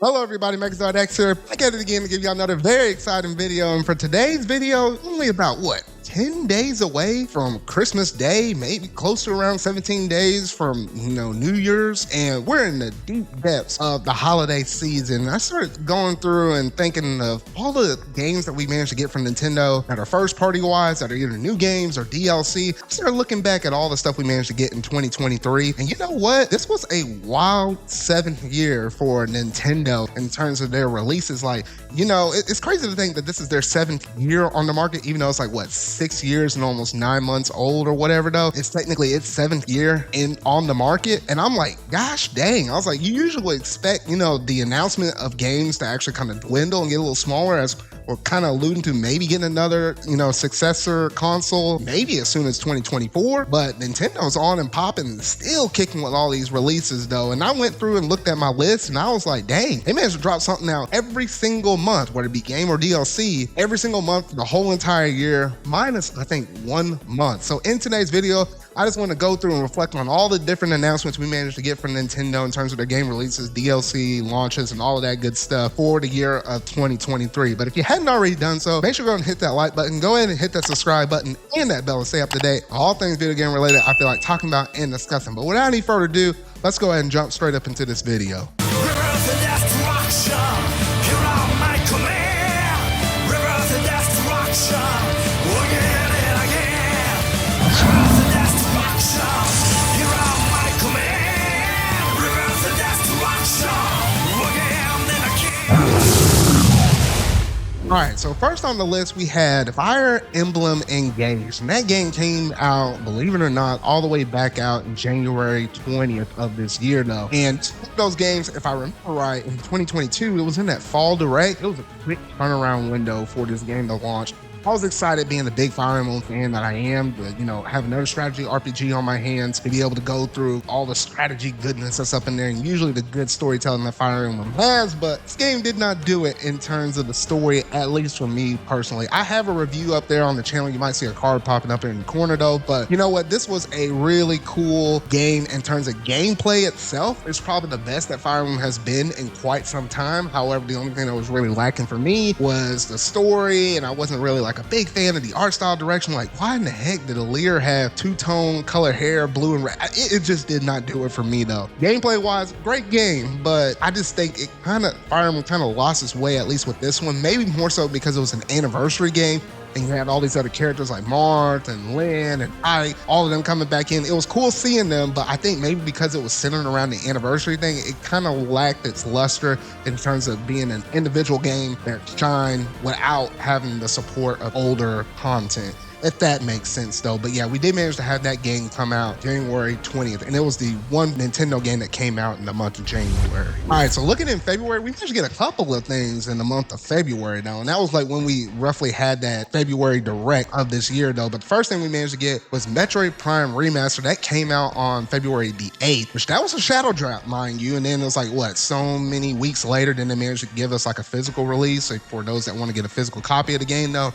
Hello everybody, Megazord X here. I get it again to give you another very exciting video. And for today's video, only about 10 days away from Christmas Day, maybe close to around 17 days from, New Year's. And we're in the deep depths of the holiday season. I started going through and thinking of all the games that we managed to get from Nintendo that are first party wise, that are either new games or DLC. I started looking back at all the stuff we managed to get in 2023. And you know what? This was a wild 7th year for Nintendo in terms of their releases. It's crazy to think that this is their 7th year on the market, even though it's 6 years and almost 9 months old or whatever. Though it's technically its 7th year on the market, and I'm like, gosh dang. I was like, you usually expect the announcement of games to actually kind of dwindle and get a little smaller, as we're kind of alluding to maybe getting another successor console maybe as soon as 2024. But Nintendo's on and popping, still kicking with all these releases though. And I went through and looked at my list, and I was like, dang, they managed to drop something out every single month, whether it be game or DLC, every single month for the whole entire year, minus I think 1 month. So in today's video, I just want to go through and reflect on all the different announcements we managed to get from Nintendo in terms of their game releases, DLC launches, and all of that good stuff for the year of 2023. But if you hadn't already done so, make sure to go and hit that like button, go ahead and hit that subscribe button and that bell to stay up to date on all things video game related I feel like talking about and discussing. But without any further ado, let's go ahead and jump straight up into this video. All right, so first on the list, we had Fire Emblem Engage. And that game came out, believe it or not, all the way back out in January 20th of this year, though. And those games, if I remember right, in 2022, it was in that fall direct. It was a quick turnaround window for this game to launch. I was excited, being the big Fire Emblem fan that I am, to have another strategy RPG on my hands, to be able to go through all the strategy goodness that's up in there, and usually the good storytelling that Fire Emblem has. But this game did not do it in terms of the story, at least for me personally. I have a review up there on the channel. You might see a card popping up in the corner though. But you know what? This was a really cool game in terms of gameplay itself. It's probably the best that Fire Emblem has been in quite some time. However, the only thing that was really lacking for me was the story, and I wasn't really a big fan of the art style direction. Why in the heck did Alear have two-tone color hair, blue and red? It just did not do it for me though. Gameplay wise, great game, but I just think Fire Emblem kind of lost its way, at least with this one. Maybe more so because it was an anniversary game, and you had all these other characters like Marth and Lyn and Ike, all of them coming back in. It was cool seeing them, but I think maybe because it was centered around the anniversary thing, it kind of lacked its luster in terms of being an individual game that shined without having the support of older content, if that makes sense though. But yeah, we did manage to have that game come out January 20th, and it was the one Nintendo game that came out in the month of January. All right, so looking in February, we managed to get a couple of things in the month of February though, and that was when we roughly had that February direct of this year though. But the first thing we managed to get was Metroid Prime Remaster. That came out on February the 8th, which that was a shadow drop, mind you, and then it was so many weeks later, then they managed to give us a physical release for those that want to get a physical copy of the game though.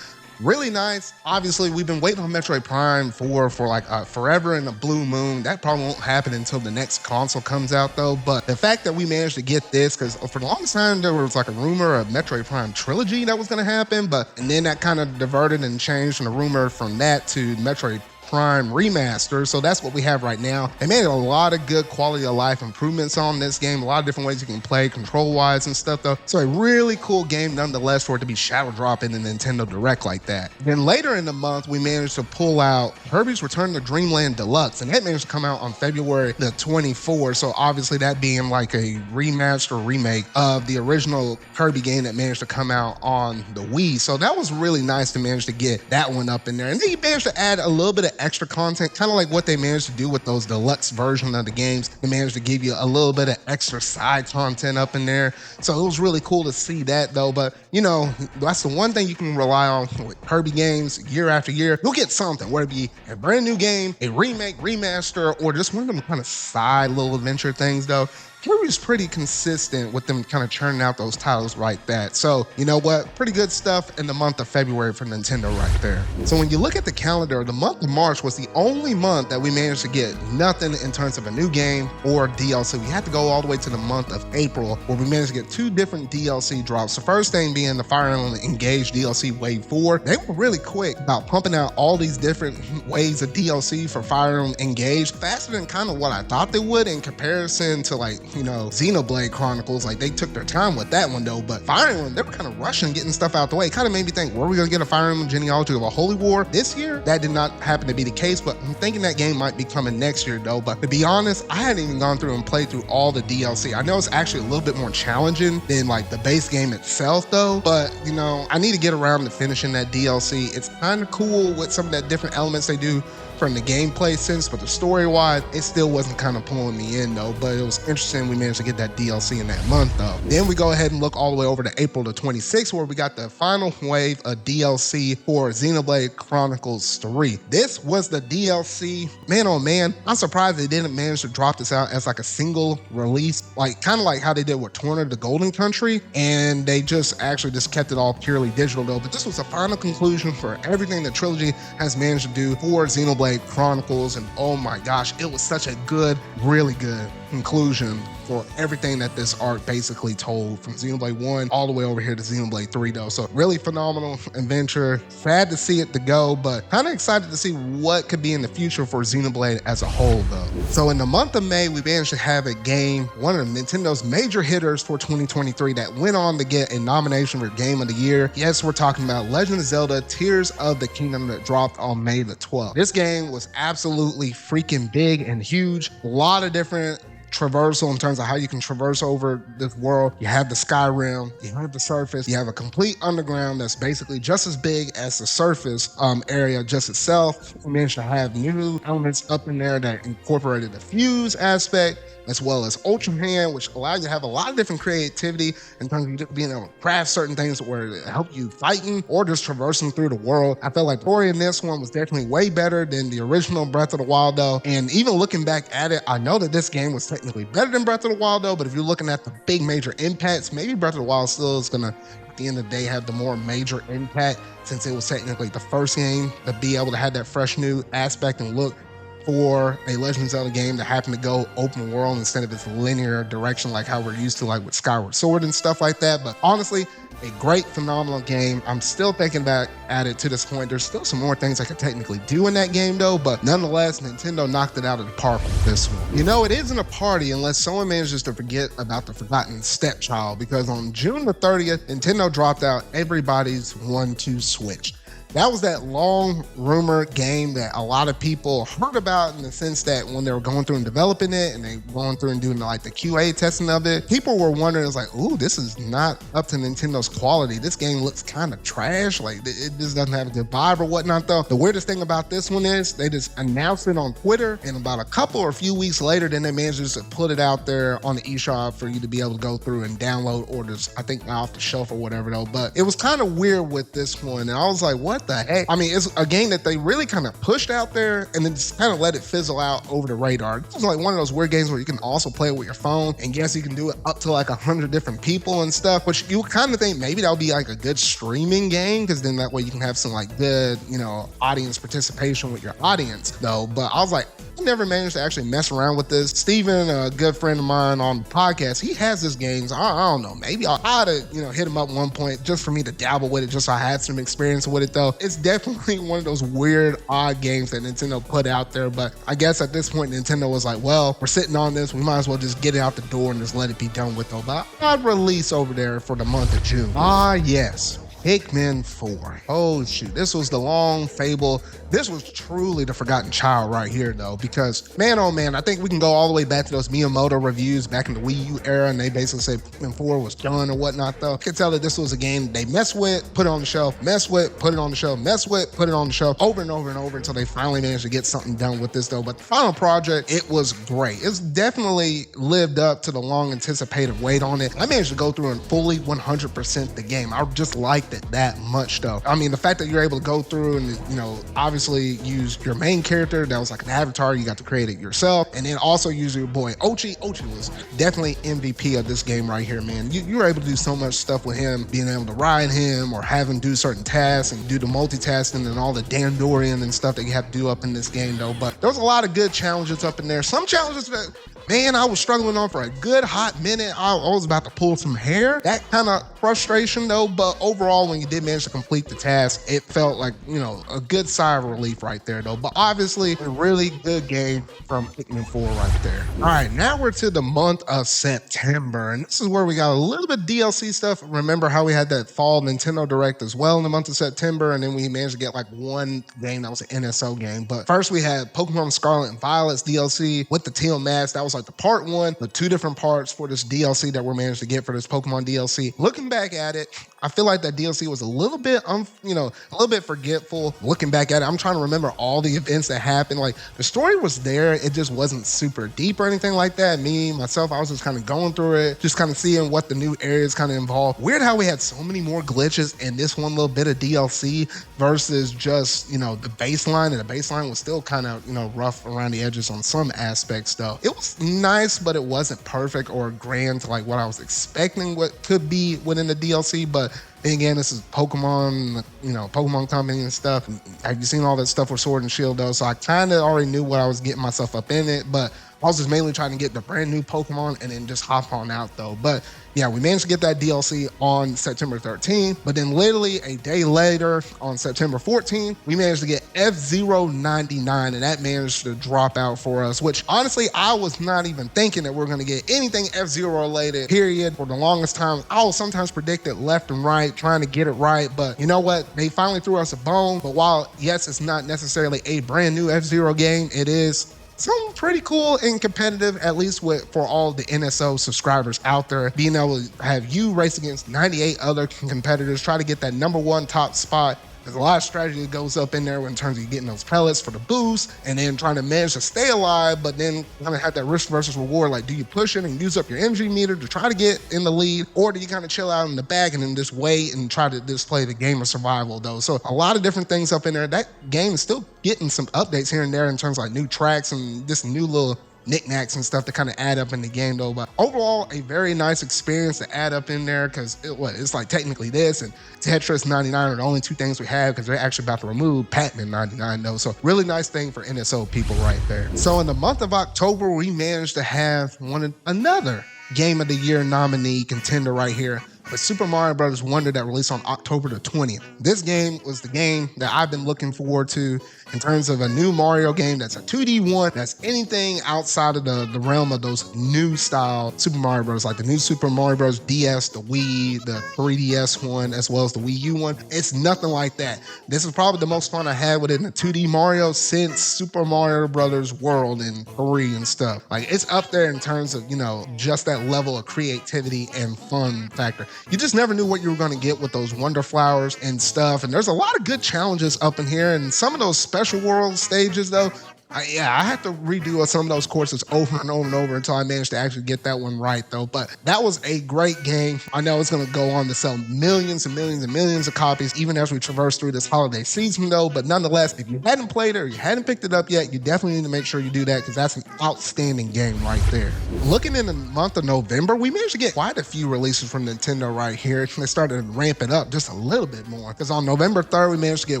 Really nice. Obviously, we've been waiting on Metroid Prime for forever in a blue moon. That probably won't happen until the next console comes out though. But the fact that we managed to get this, because for the longest time there was a rumor of Metroid Prime trilogy that was going to happen, and then that kind of diverted and changed from the rumor from that to Metroid Prime Remaster. So that's what we have right now. They made a lot of good quality of life improvements on this game, a lot of different ways you can play control wise and stuff though. So a really cool game nonetheless for it to be shadow drop in the Nintendo Direct like that. Then later in the month, we managed to pull out Kirby's Return to Dreamland Deluxe, and that managed to come out on February the 24th. So obviously that being a remaster remake of the original Kirby game that managed to come out on the Wii. So that was really nice to manage to get that one up in there. And then you managed to add a little bit of extra content, kind of like what they managed to do with those deluxe version of the games. They managed to give you a little bit of extra side content up in there. So it was really cool to see that though. But that's the one thing you can rely on with Kirby games year after year. You'll get something, whether it be a brand new game, a remake, remaster, or just one of them kind of side little adventure things though. Kiryu's pretty consistent with them kind of churning out those titles like that. So, you know what? Pretty good stuff in the month of February for Nintendo right there. So when you look at the calendar, the month of March was the only month that we managed to get nothing in terms of a new game or DLC. We had to go all the way to the month of April, where we managed to get 2 different DLC drops. The first thing being the Fire Emblem Engage DLC Wave 4. They were really quick about pumping out all these different waves of DLC for Fire Emblem Engage, faster than kind of what I thought they would in comparison to, like, you know, Xenoblade Chronicles. Like, they took their time with that one though, but Fire Emblem, they were kind of rushing getting stuff out the way. It kind of made me think, were we gonna get a Fire Emblem Genealogy of a Holy War this year? That did not happen to be the case, but I'm thinking that game might be coming next year though. But to be honest, I hadn't even gone through and played through all the DLC. I know it's actually a little bit more challenging than like the base game itself though, but you know, I need to get around to finishing that DLC. It's kind of cool with some of the different elements they do from the gameplay sense, but the story-wise, it still wasn't kind of pulling me in though, but it was interesting we managed to get that DLC in that month though. Then we go ahead and look all the way over to April the 26th, where we got the final wave of DLC for Xenoblade Chronicles 3. This was the DLC, man oh man, I'm surprised they didn't manage to drop this out as like a single release, like kind of like how they did with Torna the Golden Country, and they just actually just kept it all purely digital though. But this was a final conclusion for everything the trilogy has managed to do for Xenoblade Chronicles, and oh my gosh, it was such a good, really good conclusion for everything that this arc basically told, from Xenoblade 1 all the way over here to Xenoblade 3 though. So really phenomenal adventure. Sad to see it to go, but kind of excited to see what could be in the future for Xenoblade as a whole though. So in the month of May, we managed to have a game, one of Nintendo's major hitters for 2023, that went on to get a nomination for Game of the Year. Yes, we're talking about Legend of Zelda Tears of the Kingdom, that dropped on May the 12th. This game was absolutely freaking big and huge. A lot of different traversal in terms of how you can traverse over this world. You have the Skyrim, you have the surface, you have a complete underground that's basically just as big as the surface area just itself. We managed to have new elements up in there that incorporated the fuse aspect, as well as Ultra Hand, which allows you to have a lot of different creativity in terms of just being able to craft certain things where it help you fighting or just traversing through the world. I felt like the story in this one was definitely way better than the original Breath of the Wild though. And even looking back at it, I know that this game was technically better than Breath of the Wild though, but if you're looking at the big major impacts, maybe Breath of the Wild still is gonna, at the end of the day, have the more major impact, since it was technically the first game to be able to have that fresh new aspect and look for a Legend of Zelda game that happened to go open world instead of its linear direction like how we're used to, like with Skyward Sword and stuff like that. But honestly, a great, phenomenal game. I'm still thinking back at it to this point. There's still some more things I could technically do in that game though, but nonetheless, Nintendo knocked it out of the park with this one. You know, it isn't a party unless someone manages to forget about the forgotten stepchild, because on June the 30th, Nintendo dropped out everybody's 1-2 Switch. That was that long rumor game that a lot of people heard about, in the sense that when they were going through and developing it and they going through and doing like the QA testing of it, people were wondering, it's like, ooh, this is not up to Nintendo's quality. This game looks kind of trash. Like, it just doesn't have a good vibe or whatnot though. The weirdest thing about this one is they just announced it on Twitter, and about a couple or a few weeks later, then they managed to put it out there on the eShop for you to be able to go through and download orders, I think off the shelf or whatever though. But it was kind of weird with this one, and I was like, what the heck? I mean, it's a game that they really kind of pushed out there and then just kind of let it fizzle out over the radar. It's like one of those weird games where you can also play it with your phone, and yes, you can do it up to like 100 different people and stuff, which you kind of think maybe that would be like a good streaming game, because then that way you can have some like good, you know, audience participation with your audience though. But I was like, I never managed to actually mess around with this. Steven, a good friend of mine on the podcast, he has this game. So I don't know, maybe I'd have, you know, hit him up one point just for me to dabble with it, just so I had some experience with it though. It's definitely one of those weird, odd games that Nintendo put out there. But I guess at this point, Nintendo was like, well, we're sitting on this, we might as well just get it out the door and just let it be done with though. But I'd release over there for the month of June. Ah, yes. Pikmin 4. Oh shoot, this was the long fable. This was truly the forgotten child right here though, because man oh man, I think we can go all the way back to those Miyamoto reviews back in the Wii U era, and they basically said Pikmin 4 was done or whatnot though. You can tell that this was a game they messed with, put it on the shelf, mess with, put it on the shelf, mess with, put it on the shelf, over and over and over until they finally managed to get something done with this though. But the final project, it was great. It's definitely lived up to the long anticipated wait on it. I managed to go through and fully 100% the game. I just like liked it that much though. I mean, the fact that you're able to go through and, you know, obviously use your main character that was like an avatar, you got to create it yourself, and then also use your boy Ochi. Ochi was definitely MVP of this game right here, man. You were able to do so much stuff with him, being able to ride him or have him do certain tasks and do the multitasking and all the Dandorian and stuff that you have to do up in this game though. But there was a lot of good challenges up in there. Some challenges that, man, I was struggling on for a good hot minute. I was about to pull some hair. That kind of frustration though, but overall, when you did manage to complete the task, it felt like, you know, a good sigh of relief right there though. But obviously, a really good game from Pikmin 4 right there. All right, now we're to the month of September, and this is where we got a little bit of DLC stuff. Remember how we had that fall Nintendo Direct as well in the month of September, and then we managed to get like one game that was an NSO game. But first we had Pokemon Scarlet and Violet's DLC with the Teal Mask. That was like the part one, the two different parts for this DLC that we managed to get for this Pokemon DLC. Looking back at it, I feel like that DLC was a little bit, a little bit forgetful. Looking back at it, I'm trying to remember all the events that happened. Like the story was there, it just wasn't super deep or anything like that. Myself, I was just kind of going through it, just kind of seeing what the new areas kind of involved. Weird how we had so many more glitches in this one little bit of DLC versus just, you know, the baseline, and the baseline was still kind of, you know, rough around the edges on some aspects though. It was nice, but it wasn't perfect or grand to like what I was expecting what could be within the DLC. But again, this is Pokemon, you know, Pokemon Company and stuff. Have you seen all that stuff with Sword and Shield though? So I kind of already knew what I was getting myself up in it, but I was just mainly trying to get the brand new Pokemon and then just hop on out though. But yeah, we managed to get that DLC on September 13th, but then literally a day later on September 14th, we managed to get F-Zero 99, and that managed to drop out for us, which honestly, I was not even thinking that we're going to get anything F-Zero related, period. For the longest time, I was sometimes predicted left and right, trying to get it right, but you know what? They finally threw us a bone. But while, yes, it's not necessarily a brand new F-Zero game, it is something pretty cool and competitive, at least for all the NSO subscribers out there, being able to have you race against 98 other competitors, try to get that number one top spot. There's a lot of strategy that goes up in there in terms of getting those pellets for the boost and then trying to manage to stay alive, but then kind of have that risk versus reward. Like, do you push it and use up your energy meter to try to get in the lead, or do you kind of chill out in the back and then just wait and try to just play the game of survival though? So a lot of different things up in there. That game is still getting some updates here and there in terms of like new tracks and just new little knickknacks and stuff to kind of add up in the game though. But overall, a very nice experience to add up in there, because it's like technically this and Tetris 99 are the only two things we have, because they're actually about to remove Pac-Man 99 though. So really nice thing for NSO people right there. So in the month of October, we managed to have another Game of the Year nominee contender right here, but Super Mario Bros. Wonder that released on October the 20th. This game was the game that I've been looking forward to in terms of a new Mario game that's a 2D one, that's anything outside of the realm of those new style Super Mario Bros. Like the new Super Mario Bros. DS, the Wii, the 3DS one, as well as the Wii U one. It's nothing like that. This is probably the most fun I had within the 2D Mario since Super Mario Brothers World and 3 and stuff. Like, it's up there in terms of, you know, just that level of creativity and fun factor. You just never knew what you were going to get with those Wonder Flowers and stuff. And there's a lot of good challenges up in here. And some of those special world stages, though, I had to redo some of those courses over and over and over until I managed to actually get that one right, though. But that was a great game. I know it's going to go on to sell millions and millions and millions of copies, even as we traverse through this holiday season, though. But nonetheless, if you hadn't played it or you hadn't picked it up yet, you definitely need to make sure you do that, because that's an outstanding game right there. Looking in the month of November, we managed to get quite a few releases from Nintendo right here. They started to ramp it up just a little bit more, because on November 3rd, we managed to get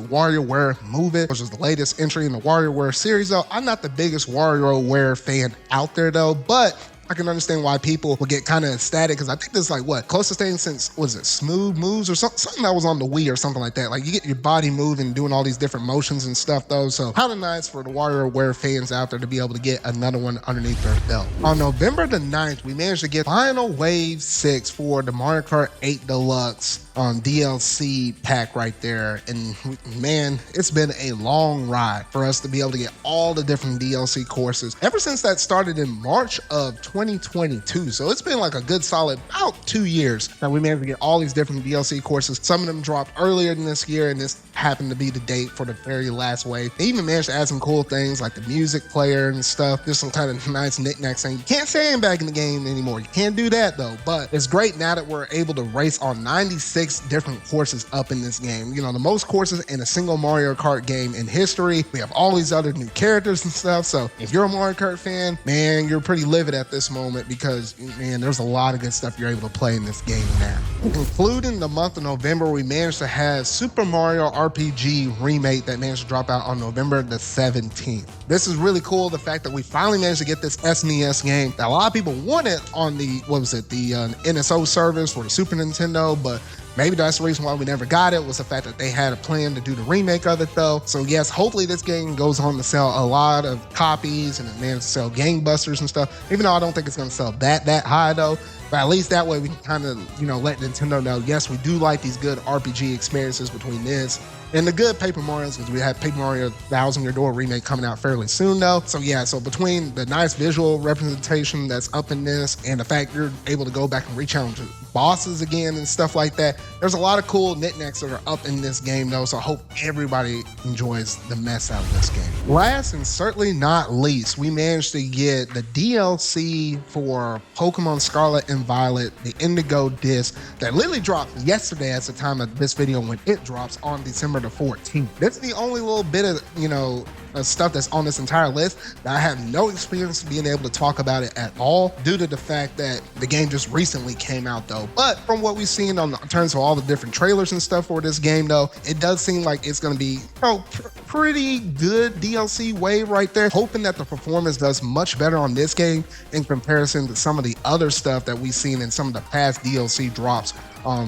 WarioWare Move It, which is the latest entry in the WarioWare series, though. I'm not the biggest WarioWare fan out there though, but I can understand why people will get kind of ecstatic, because I think this is like closest thing since, was it Smooth Moves or something that was on the Wii or something like that. Like, you get your body moving, doing all these different motions and stuff though. So kind of nice for the WarioWare fans out there to be able to get another one underneath their belt. On November the 9th, we managed to get Final Wave 6 for the Mario Kart 8 Deluxe DLC pack right there. And man, it's been a long ride for us to be able to get all the different DLC courses. Ever since that started in March of 2020, 2022. So it's been like a good solid about 2 years that we managed to get all these different DLC courses. Some of them dropped earlier than this year, and this happened to be the date for the very last wave. They even managed to add some cool things like the music player and stuff. Just some kind of nice knickknacks saying you can't sandbag in the game anymore. You can't do that though, but it's great now that we're able to race on 96 different courses up in this game. You know, the most courses in a single Mario Kart game in history. We have all these other new characters and stuff. So if you're a Mario Kart fan, man, you're pretty livid at this moment because, man, there's a lot of good stuff you're able to play in this game now. Including the month of November, we managed to have Super Mario RPG Remake that managed to drop out on November the 17th. This is really cool, the fact that we finally managed to get this SNES game that a lot of people wanted on the, NSO service for the Super Nintendo, but maybe that's the reason why we never got it, was the fact that they had a plan to do the remake of it though. So yes, hopefully this game goes on to sell a lot of copies and it manages to sell gangbusters and stuff, even though I don't think it's going to sell that high though. But at least that way we can kind of, let Nintendo know, yes, we do like these good RPG experiences between this and the good Paper Marios, because we have Paper Mario Thousand Year Door remake coming out fairly soon though. So yeah, so between the nice visual representation that's up in this and the fact you're able to go back and re-challenge bosses again and stuff like that, there's a lot of cool knickknacks that are up in this game though. So I hope everybody enjoys the mess out of this game. Last and certainly not least, we managed to get the DLC for Pokemon Scarlet and Violet, the Indigo disc that literally dropped yesterday at the time of this video when it drops on December the 14th. That's the only little bit of, stuff that's on this entire list that I have no experience being able to talk about it at all due to the fact that the game just recently came out though. But from what we've seen in terms of all the different trailers and stuff for this game though, it does seem like it's going to be pretty good DLC wave right there. Hoping that the performance does much better on this game in comparison to some of the other stuff that we've seen in some of the past DLC drops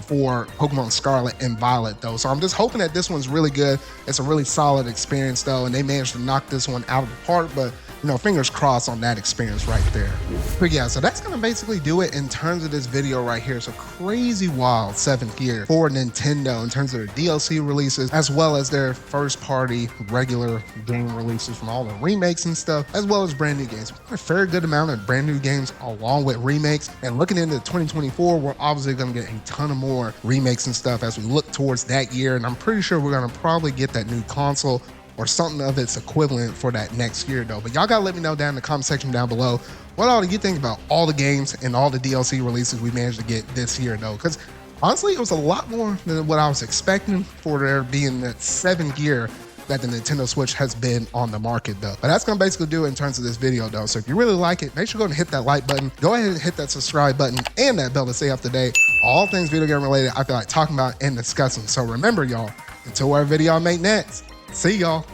for Pokemon Scarlet and Violet though. So I'm just hoping that this one's really good. It's a really solid experience though, and they managed to knock this one out of the park, but fingers crossed on that experience right there. But yeah, so that's gonna basically do it in terms of this video right here. It's a crazy wild 7th year for Nintendo in terms of their DLC releases, as well as their first party regular game releases from all the remakes and stuff, as well as brand new games. A fair good amount of brand new games along with remakes. And looking into 2024, we're obviously gonna get a ton of more remakes and stuff as we look towards that year. And I'm pretty sure we're gonna probably get that new console or something of its equivalent for that next year though. But y'all gotta let me know down in the comment section down below what all do you think about all the games and all the DLC releases we managed to get this year though, because honestly it was a lot more than what I was expecting for there being that 7th year that the Nintendo Switch has been on the market though. But that's gonna basically do it in terms of this video though. So if you really like it, make sure to go and hit that like button, go ahead and hit that subscribe button and that bell to stay up to date. All things video game related I feel like talking about and discussing. So remember y'all, until our video I make next, see y'all.